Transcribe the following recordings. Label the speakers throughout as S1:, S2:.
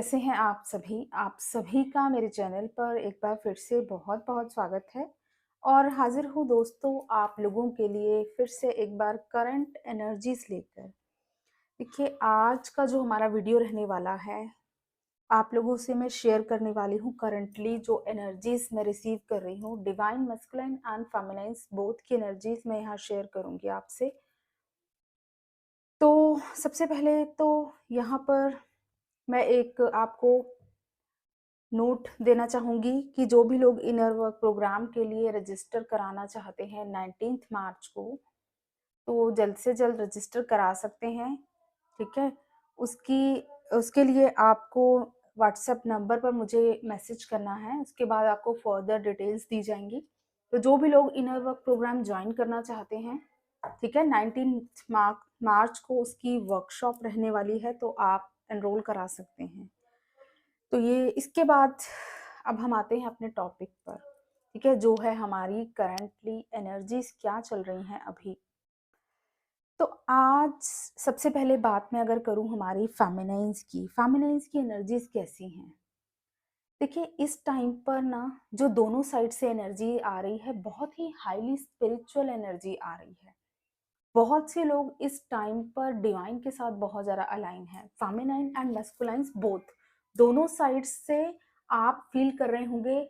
S1: कैसे हैं आप सभी? आप सभी का मेरे चैनल पर एक बार फिर से बहुत-बहुत स्वागत है और हाज़िर हूँ दोस्तों आप लोगों के लिए फिर से एक बार करंट एनर्जीज़ लेकर। देखिए आज का जो हमारा वीडियो रहने वाला है, आप लोगों से मैं शेयर करने वाली हूँ करंटली जो एनर्जीज़ मैं रिसीव कर रही हूँ, divine masculine and feminines both की एनर्जीज़ मैं यहाँ शेयर करूँगी आपसे। तो सबसे पहले तो यहाँ पर मैं एक आपको नोट देना चाहूँगी कि जो भी लोग इनर वर्क प्रोग्राम के लिए रजिस्टर कराना चाहते हैं 19 मार्च को, तो जल्द से जल्द रजिस्टर करा सकते हैं, ठीक है? उसकी उसके लिए आपको व्हाट्सएप नंबर पर मुझे मैसेज करना है, उसके बाद आपको फर्दर डिटेल्स दी जाएँगी। तो जो भी लोग इनर वर्क प्रोग्राम जॉइन करना चाहते हैं, ठीक है? 19th मार्च को उसकी वर्कशॉप रहने वाली है, तो आप एनरोल करा सकते हैं। तो ये इसके बाद अब हम आते हैं अपने टॉपिक पर, ठीक है? जो है हमारी करंटली एनर्जीज़ क्या चल रही हैं अभी। तो आज सबसे पहले बात मैं अगर करूँ हमारी फेमिनाइन्स की एनर्जीज़ कैसी हैं? देखिए इस टाइम पर ना जो दोनों साइड से एनर्जी आ रही है, बहुत ही हाईली स्पिरिचुअल एनर्जी आ रही है। बहुत से लोग इस टाइम पर डिवाइन के साथ बहुत ज़्यादा अलाइन हैं। फेमिनाइन एंड मैस्कुलाइन्स बोथ, दोनों साइड्स से आप फील कर रहे होंगे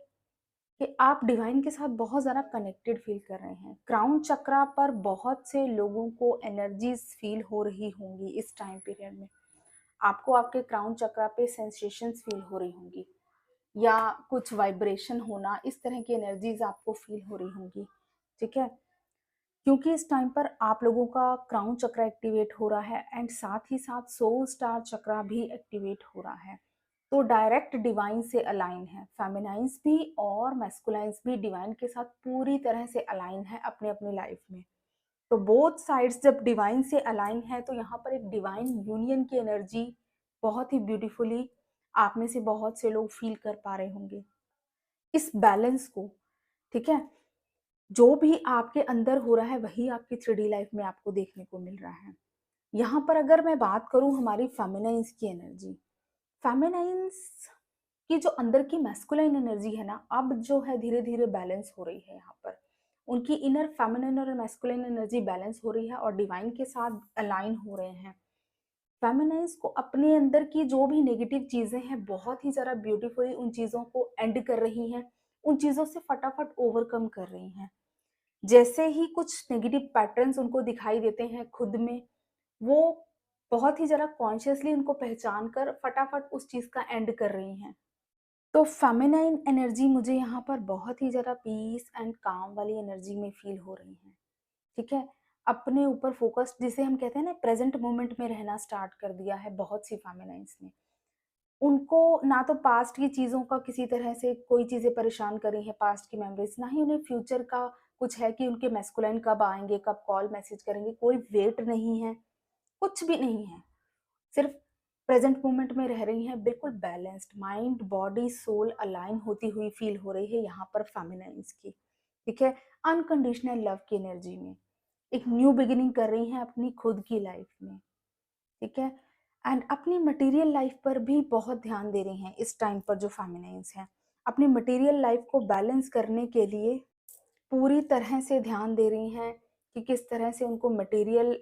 S1: कि आप डिवाइन के साथ बहुत ज़्यादा कनेक्टेड फील कर रहे हैं। क्राउन चक्रा पर बहुत से लोगों को एनर्जीज़ फील हो रही होंगी इस टाइम पीरियड में। आपको आपके क्राउन चक्रा पे सेंसेशंस फील हो रही होंगी या कुछ वाइब्रेशन होना, इस तरह की एनर्जीज़ आपको फील हो रही होंगी, ठीक है? क्योंकि इस टाइम पर आप लोगों का क्राउन चक्र एक्टिवेट हो रहा है एंड साथ ही साथ सोल स्टार चक्रा भी एक्टिवेट हो रहा है, तो डायरेक्ट डिवाइन से अलाइन है। फेमिनाइन्स भी और मैस्कुलाइन्स भी डिवाइन के साथ पूरी तरह से अलाइन है अपने अपनी लाइफ में। तो बोथ साइड्स जब डिवाइन से अलाइन है तो यहाँ पर एक डिवाइन यूनियन की एनर्जी बहुत ही ब्यूटीफुली आप में से बहुत से लोग फील कर पा रहे होंगे इस बैलेंस को, ठीक है? जो भी आपके अंदर हो रहा है वही आपकी 3D लाइफ में आपको देखने को मिल रहा है। यहाँ पर अगर मैं बात करूँ हमारी फेमिनाइन्स की एनर्जी, फेमिनाइन्स की जो अंदर की मैस्कुलाइन एनर्जी है ना, अब जो है धीरे-धीरे बैलेंस हो रही है यहाँ पर। उनकी इनर फेमिनाइन और मैस्कुलाइन एनर्जी बैलेंस हो रही है और डिवाइन के साथ अलाइन हो रहे हैं। फेमिनाइन्स को अपने अंदर की जो भी नेगेटिव चीज़ें हैं, बहुत ही ज़्यादा ब्यूटीफुली उन चीज़ों को एंड कर रही हैं, उन चीज़ों से फटाफट ओवरकम कर रही हैं। जैसे ही कुछ नेगेटिव पैटर्न्स उनको दिखाई देते हैं खुद में, वो बहुत ही ज़्यादा कॉन्शियसली उनको पहचान कर फटाफट उस चीज़ का एंड कर रही हैं। तो फेमिनाइन एनर्जी मुझे यहाँ पर बहुत ही ज़्यादा पीस एंड काम वाली एनर्जी में फ़ील हो रही है, ठीक है? अपने ऊपर फ़ोकस्ड जिसे हम कहते हैं ना प्रेज़ेंट मोमेंट में रहना स्टार्ट कर दिया है बहुत सी फेमिनाइन्स ने। उनको ना तो पास्ट की चीज़ों का किसी तरह से कोई चीज़ें परेशान कर रही हैं, पास्ट की मेमोरीज़, ना ही उन्हें फ्यूचर का कुछ है कि उनके मैस्कुलाइन कब आएँगे, कब कॉल मैसेज करेंगे, कोई वेट नहीं है, कुछ भी नहीं है। सिर्फ़ प्रेज़ेंट मोमेंट में रह रही हैं, बिल्कुल balanced mind, body, soul align होती हुई फ़ील हो रही है यहाँ पर फेमिनाइन्स की, ठीक है? अनकंडीशनल लव की एनर्जी में, एक न्यू बिगिनिंग कर रही हैं अपनी खुद की लाइफ़ में। ठीक है? एंड अपनी मटेरियल लाइफ पर भी बहुत ध्यान दे रही हैं इस टाइम पर जो फेमिनाइन्स हैं। अपनी मटेरियल लाइफ को बैलेंस करने के लिए पूरी तरह से ध्यान दे रही हैं कि किस तरह से उनको मटेरियल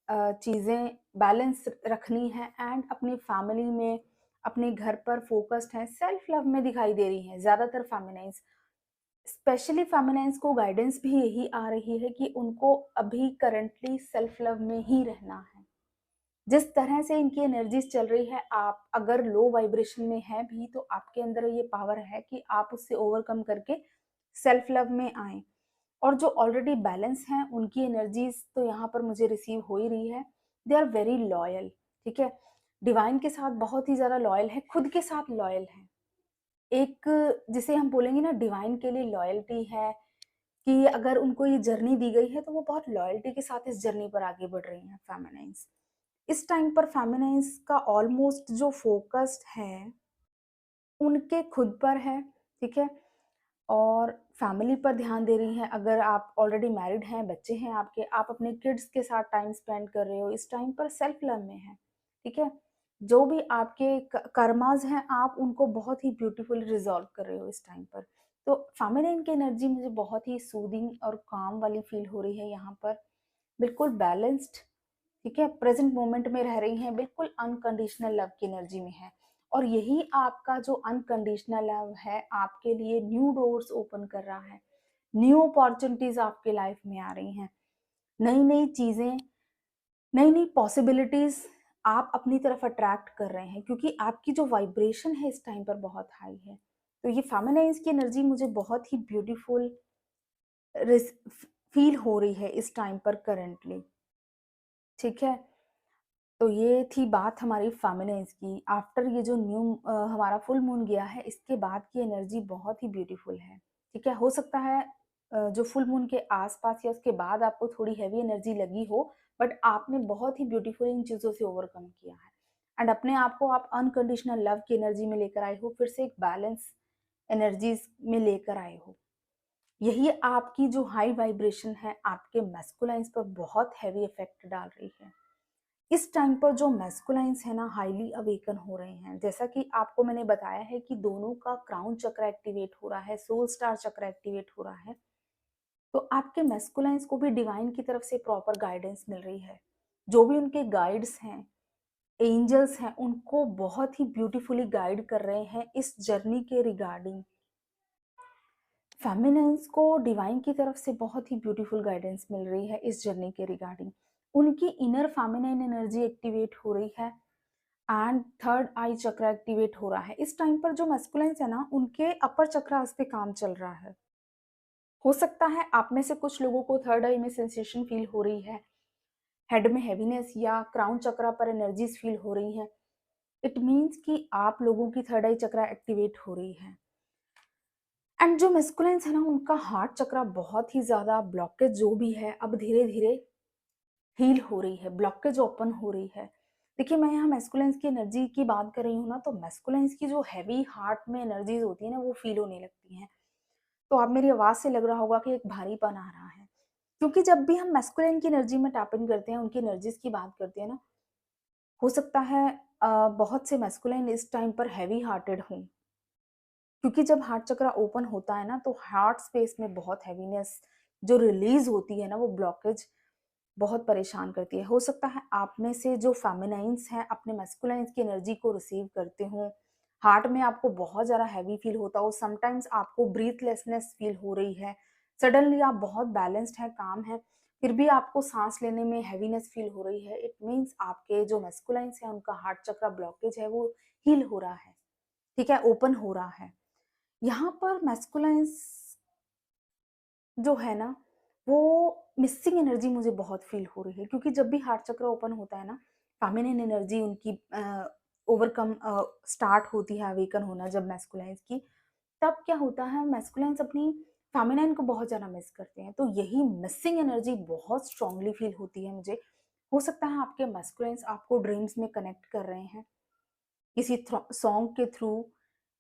S1: चीज़ें बैलेंस रखनी है एंड अपनी फैमिली में, अपने घर पर फ़ोकस्ड हैं, सेल्फ लव में दिखाई दे रही हैं ज़्यादातर फेमिनाइन्स। स्पेशली फेमिनाइन्स को गाइडेंस भी यही आ रही है कि उनको अभी करंटली सेल्फ लव में ही रहना है। जिस तरह से इनकी एनर्जीज चल रही है, आप अगर लो वाइब्रेशन में हैं भी तो आपके अंदर ये पावर है कि आप उससे ओवरकम करके सेल्फ लव में आएँ। और जो ऑलरेडी बैलेंस हैं उनकी एनर्जीज तो यहाँ पर मुझे रिसीव हो ही रही है। दे आर वेरी लॉयल, ठीक है? डिवाइन के साथ बहुत ही ज़्यादा लॉयल है, खुद के साथ लॉयल है। एक जिसे हम बोलेंगे ना डिवाइन के लिए लॉयल्टी है कि अगर उनको ये जर्नी दी गई है तो वो बहुत लॉयल्टी के साथ इस जर्नी पर आगे बढ़ रही हैं फेमिनाइन्स। इस टाइम पर फेमिनाइन्स का ऑलमोस्ट जो फ़ोकस्ड है, उनके खुद पर है, ठीक है? और फैमिली पर ध्यान दे रही हैं। अगर आप ऑलरेडी मैरिड हैं, बच्चे हैं आपके, आप अपने किड्स के साथ टाइम स्पेंड कर रहे हो, इस टाइम पर सेल्फ लव में हैं, ठीक है? जो भी आपके कर्मास हैं, आप उनको बहुत ही ब्यूटीफुल रिजॉल्व कर रहे हो इस टाइम पर। तो फेमिनिन की एनर्जी मुझे बहुत ही सूदिंग और काम वाली फील हो रही है यहाँ पर। बिल्कुल बैलेंस्ड, ठीक है, प्रेजेंट मोमेंट में रह रही हैं, बिल्कुल अनकंडीशनल लव की एनर्जी में है। और यही आपका जो अनकंडीशनल लव है आपके लिए न्यू डोर्स ओपन कर रहा है, न्यू अपॉर्चुनिटीज आपके लाइफ में आ रही हैं, नई नई चीजें, नई नई पॉसिबिलिटीज आप अपनी तरफ अट्रैक्ट कर रहे हैं, क्योंकि आपकी जो वाइब्रेशन है इस टाइम पर बहुत हाई है। तो ये फेमिनाइज की एनर्जी मुझे बहुत ही ब्यूटीफुल फील हो रही है इस टाइम पर करंटली, ठीक है। तो ये थी बात हमारी फेमिनाइज की। आफ्टर ये जो हमारा फुल मून गया है, इसके बाद की एनर्जी बहुत ही ब्यूटीफुल है, ठीक है। हो सकता है जो फुल मून के आसपास या उसके बाद आपको थोड़ी हैवी एनर्जी लगी हो, बट आपने बहुत ही ब्यूटीफुल इन चीज़ों से ओवरकम किया है एंड अपने आप को आप अनकंडीशनल लव की एनर्जी में लेकर आए हो, फिर से एक बैलेंस एनर्जीज में लेकर आए हो। यही आपकी जो हाई वाइब्रेशन है आपके मैस्कुलाइंस पर बहुत हैवी इफेक्ट डाल रही है। इस टाइम पर जो मैस्कुलाइंस है ना हाईली अवेकन हो रहे हैं, जैसा कि आपको मैंने बताया है कि दोनों का क्राउन चक्र एक्टिवेट हो रहा है, सोल स्टार चक्र एक्टिवेट हो रहा है। तो आपके मैस्कुलाइंस को भी डिवाइन की तरफ से प्रॉपर गाइडेंस मिल रही है। जो भी उनके गाइड्स हैं, एंजल्स हैं, उनको बहुत ही ब्यूटीफुली गाइड कर रहे हैं इस जर्नी के रिगार्डिंग। फेमिनाइंस को डिवाइन की तरफ से बहुत ही ब्यूटीफुल गाइडेंस मिल रही है इस जर्नी के रिगार्डिंग। उनकी इनर फेमिनाइन एनर्जी एक्टिवेट हो रही है एंड थर्ड आई चक्र एक्टिवेट हो रहा है। इस टाइम पर जो मैस्कुलाइंस है ना, उनके अपर चक्रास पे काम चल रहा है। हो सकता है आप में से कुछ लोगों को थर्ड आई में सेंसेशन फील हो रही है, हेड में हैवीनेस या क्राउन चक्रा पर एनर्जीज फील हो रही हैं। इट मीन्स कि आप लोगों की थर्ड आई चक्रा एक्टिवेट हो रही है। एंड जो मैस्कुलाइंस है ना, उनका हार्ट चक्रा बहुत ही ज्यादा ब्लॉकेज जो भी है अब धीरे धीरे हील हो रही है, ब्लॉकेज ओपन हो रही है। देखिए, मैं यहाँ मैस्कुलाइंस की एनर्जी की बात कर रही हूँ ना, तो मैस्कुलाइंस की जो हैवी हार्ट में एनर्जीज होती है ना, वो फील होने लगती हैं। तो आप मेरी आवाज से लग रहा होगा कि एक भारीपन आ रहा है, क्योंकि जब भी हम मैस्कुलाइन की एनर्जी में टैप इन करते हैं, उनकी एनर्जीज की बात करते हैं ना, हो सकता है बहुत से मैस्कुलाइन इस टाइम पर हैवी हार्टेड हों, क्योंकि जब हार्ट चक्र ओपन होता है ना, तो हार्ट स्पेस में बहुत हैवीनेस जो रिलीज होती है ना, वो ब्लॉकेज बहुत परेशान करती है। हो सकता है आप में से जो फेमिनाइंस हैं अपने मैस्कुलाइंस की एनर्जी को रिसीव करते हो, हार्ट में आपको बहुत ज़्यादा हैवी फील होता हो, समटाइम्स आपको ब्रीथलेसनेस फील हो रही है, सडनली आप बहुत बैलेंस्ड है, काम है, फिर भी आपको सांस लेने में हैवीनेस फील हो रही है। इट मीन्स आपके जो मैस्कुलाइंस है उनका हार्ट चक्र ब्लॉकेज है वो हील हो रहा है, ठीक है, ओपन हो रहा है। यहाँ पर मैस्कुलाइंस जो है ना, वो मिसिंग एनर्जी मुझे बहुत फील हो रही है, क्योंकि जब भी हार्ट चक्र ओपन होता है ना, फेमिनिन एनर्जी उनकी ओवरकम स्टार्ट होती है, अवेकन होना जब मैस्कुलाइंस की, तब क्या होता है, मैस्कुलाइंस अपनी फेमिनिन को बहुत ज़्यादा मिस करते हैं। तो यही मिसिंग एनर्जी बहुत स्ट्रांगली फील होती है मुझे। हो सकता है आपके मैस्कुलाइंस आपको ड्रीम्स में कनेक्ट कर रहे हैं, किसी सॉन्ग के थ्रू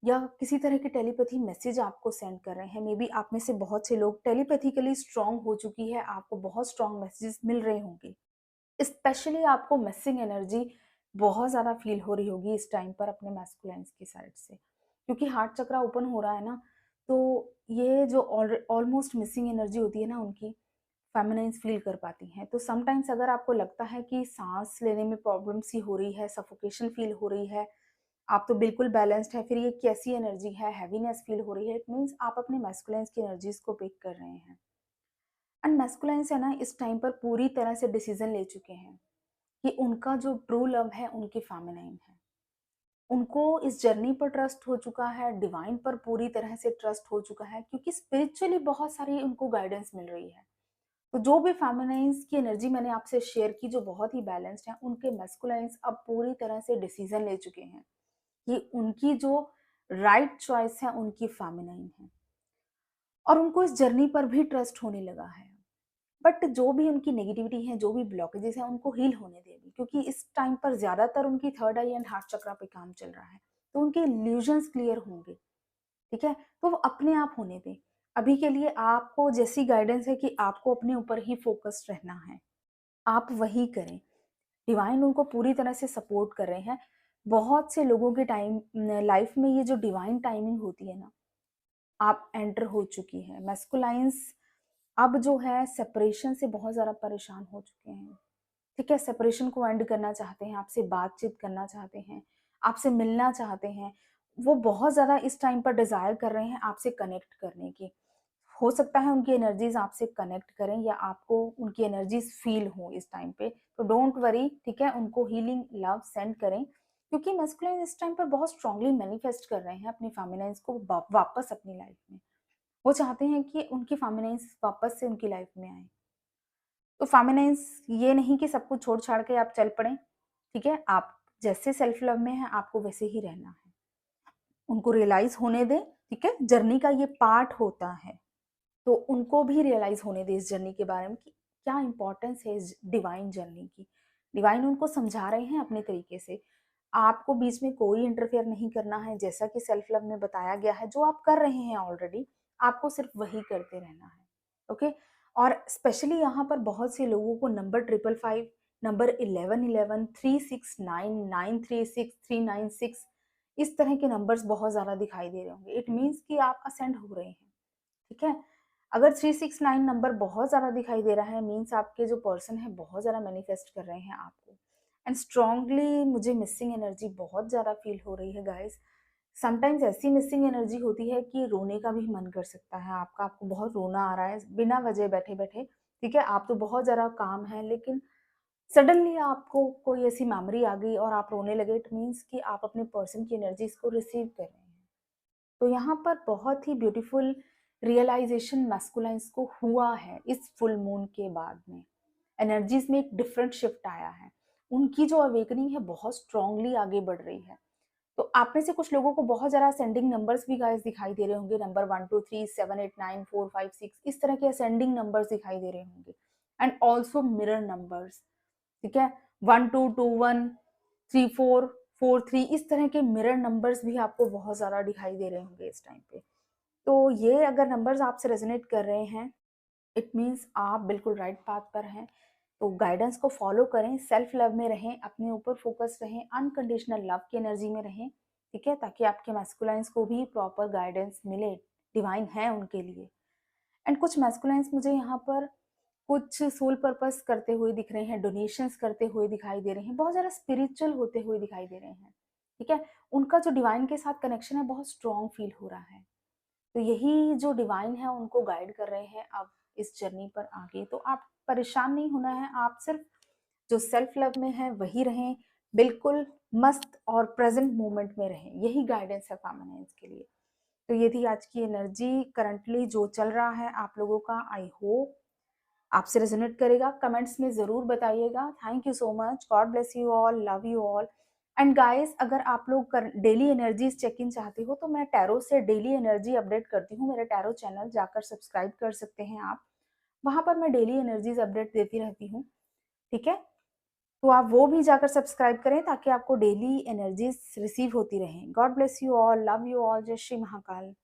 S1: या किसी तरह की टेलीपैथी मैसेज आपको सेंड कर रहे हैं। मे बी आप में से बहुत से लोग टेलीपैथिकली स्ट्रांग हो चुकी है, आपको बहुत स्ट्रांग मैसेजेस मिल रहे होंगे। स्पेशली आपको मिसिंग एनर्जी बहुत ज़्यादा फील हो रही होगी इस टाइम पर अपने मैस्कुलाइंस की साइड से, क्योंकि हार्ट चक्रा ओपन हो रहा है ना। तो ये जो ऑलमोस्ट मिसिंग एनर्जी होती है ना उनकी, फेमिनाइंस फील कर पाती हैं। तो समटाइम्स अगर आपको लगता है कि सांस लेने में प्रॉब्लम सी हो रही है, सफोकेशन फील हो रही है, आप तो बिल्कुल बैलेंस्ड है, फिर ये कैसी एनर्जी है, हैवीनेस फील हो रही है, इट मीन्स आप अपने मैस्कुलाइंस की एनर्जीज को पिक कर रहे हैं। एंड मैस्कुलाइंस है ना, इस टाइम पर पूरी तरह से डिसीजन ले चुके हैं कि उनका जो ट्रू लव है उनकी फेमिनाइन है। उनको इस जर्नी पर ट्रस्ट हो चुका है, डिवाइन पर पूरी तरह से ट्रस्ट हो चुका है, क्योंकि स्पिरिचुअली बहुत सारी उनको गाइडेंस मिल रही है। तो जो भी फेमिनाइंस की एनर्जी मैंने आपसे शेयर की जो बहुत ही बैलेंस्ड है, उनके मैस्कुलाइंस अब पूरी तरह से डिसीजन ले चुके हैं कि उनकी जो राइट चॉइस है उनकी फेमिनाइन है, और उनको इस जर्नी पर भी ट्रस्ट होने लगा है। बट जो भी उनकी नेगेटिविटी है, जो भी ब्लॉकेजेस हैं, उनको हील होने देगी, क्योंकि इस टाइम पर ज्यादातर उनकी थर्ड आई एंड हार्ट चक्रा पे काम चल रहा है। तो उनके इल्यूजन्स क्लियर होंगे, ठीक है। तो वो अपने आप होने दें। अभी के लिए आपको जैसी गाइडेंस है कि आपको अपने ऊपर ही फोकस्ड रहना है, आप वही करें। डिवाइन उनको पूरी तरह से सपोर्ट कर रहे हैं। बहुत से लोगों के टाइम लाइफ में ये जो डिवाइन टाइमिंग होती है ना, आप एंटर हो चुकी है। मैस्कुलाइंस अब जो है सेपरेशन से बहुत ज़्यादा परेशान हो चुके हैं। ठीक है, सेपरेशन को एंड करना चाहते हैं, आपसे बातचीत करना चाहते हैं, आपसे मिलना चाहते हैं। वो बहुत ज़्यादा इस टाइम पर डिज़ायर कर रहे हैं आपसे कनेक्ट करने की। हो सकता है उनकी एनर्जीज़ आपसे कनेक्ट करें या आपको उनकी एनर्जीज़ फ़ील हो इस टाइम पे, तो डोंट वरी, ठीक है? उनको हीलिंग लव सेंड करें, क्योंकि मैस्कुलिन इस टाइम पे बहुत स्ट्रांगली मैनिफेस्ट कर रहे हैं अपनी फेमिनाइन्स को वापस अपनी लाइफ में। वो चाहते हैं कि उनकी फेमिनाइन्स वापस से उनकी लाइफ में आएँ। तो फेमिनाइन्स ये नहीं कि सब कुछ छोड़-छाड़ के आप चल पड़ें, ठीक है? आप जैसे सेल्फ लव में हैं, आपको वैसे ही रहना है। उनको रियलाइज़ होने दें, ठीक है? जर्नी का ये पार्ट होता है। तो उनको भी रियलाइज़ होने दें इस जर्नी के बारे में कि क्या इम्पोर्टेंस है इस डिवाइन जर्नी की। डिवाइन उनको समझा रहे हैं अपने तरीके से। आपको बीच में कोई इंटरफेयर नहीं करना है, जैसा कि सेल्फ लव में बताया गया है, जो आप कर रहे हैं ऑलरेडी, आपको सिर्फ वही करते रहना है, ओके? और स्पेशली यहाँ पर बहुत से लोगों को नंबर 555, नंबर 1111, 369, 936, 396 इस तरह के नंबर्स बहुत ज़्यादा दिखाई दे रहे होंगे। इट मीन्स कि आप असेंड हो रहे हैं, ठीक है? अगर 369 नंबर बहुत ज़्यादा दिखाई दे रहा है, मीन्स आपके जो पर्सन है बहुत ज़्यादा मैनिफेस्ट कर रहे हैं आपको। एंड स्ट्रांगली मुझे मिसिंग एनर्जी बहुत ज़्यादा फील हो रही है गाइस। समटाइम्स ऐसी मिसिंग एनर्जी होती है कि रोने का भी मन कर सकता है आपका, आपको बहुत रोना आ रहा है बिना वजह बैठे बैठे, ठीक है? आप तो बहुत ज़्यादा काम है, लेकिन सडनली आपको कोई ऐसी मेमोरी आ गई और आप रोने लगे। इट मीन्स कि आप अपने पर्सन की एनर्जीज को रिसीव कर रहे हैं। तो यहाँ पर बहुत ही ब्यूटीफुल रियलाइजेशन मैस्कुलाइंस को हुआ है इस फुल मून के बाद में। एनर्जीज में एक डिफरेंट शिफ्ट आया है। उनकी जो अवेकनिंग है बहुत स्ट्रांगली आगे बढ़ रही है। तो आप में से कुछ लोगों को बहुत ज़्यादा असेंडिंग नंबर्स भी गाइस दिखाई दे रहे होंगे। नंबर 1 2 3 7 8 9 4 5 6 इस तरह के असेंडिंग नंबर्स दिखाई दे रहे होंगे। एंड ऑल्सो मिरर नंबर्स, ठीक है? 1 2 2 1 3 4 4 3 इस तरह के मिरर नंबर्स भी आपको बहुत ज़्यादा दिखाई दे रहे होंगे इस टाइम पे। तो ये अगर नंबर्स आपसे रेजोनेट कर रहे हैं, इट मीन्स आप बिल्कुल राइट पाथ पर हैं। तो गाइडेंस को फॉलो करें, सेल्फ लव में रहें, अपने ऊपर फोकस रहें, अनकंडीशनल लव की एनर्जी में रहें, ठीक है? ताकि आपके मैस्कुलाइंस को भी प्रॉपर गाइडेंस मिले, डिवाइन है उनके लिए। एंड कुछ मैस्कुलाइंस मुझे यहाँ पर कुछ सोल पर्पस करते हुए दिख रहे हैं, डोनेशंस करते हुए दिखाई दे रहे हैं, बहुत ज़्यादा स्पिरिचुअल होते हुए दिखाई दे रहे हैं, ठीक है? उनका जो डिवाइन के साथ कनेक्शन है बहुत स्ट्रॉन्ग फील हो रहा है। तो यही जो डिवाइन है उनको गाइड कर रहे हैं अब इस जर्नी पर आगे। तो आप परेशान नहीं होना है, आप सिर्फ जो सेल्फ लव में है वही रहें, बिल्कुल मस्त और प्रेजेंट मोमेंट में रहें। यही गाइडेंस है फेमिनिन्स के लिए। तो ये थी आज की एनर्जी, करंटली जो चल रहा है आप लोगों का। आई होप आपसे रेजोनेट करेगा। कमेंट्स में ज़रूर बताइएगा। Thank you so much. God bless you all, love you all. And guys, अगर आप लोग डेली एनर्जीज चेक इन चाहते हो तो मैं टैरो से डेली एनर्जी अपडेट करती हूँ। मेरा टैरो चैनल जाकर सब्सक्राइब कर सकते हैं आप। वहाँ पर मैं डेली एनर्जीज अपडेट देती रहती हूँ, ठीक है? तो आप वो भी जाकर सब्सक्राइब करें ताकि आपको डेली एनर्जीज रिसीव होती रहें। God bless you all, love you all. जय श्री महाकाल।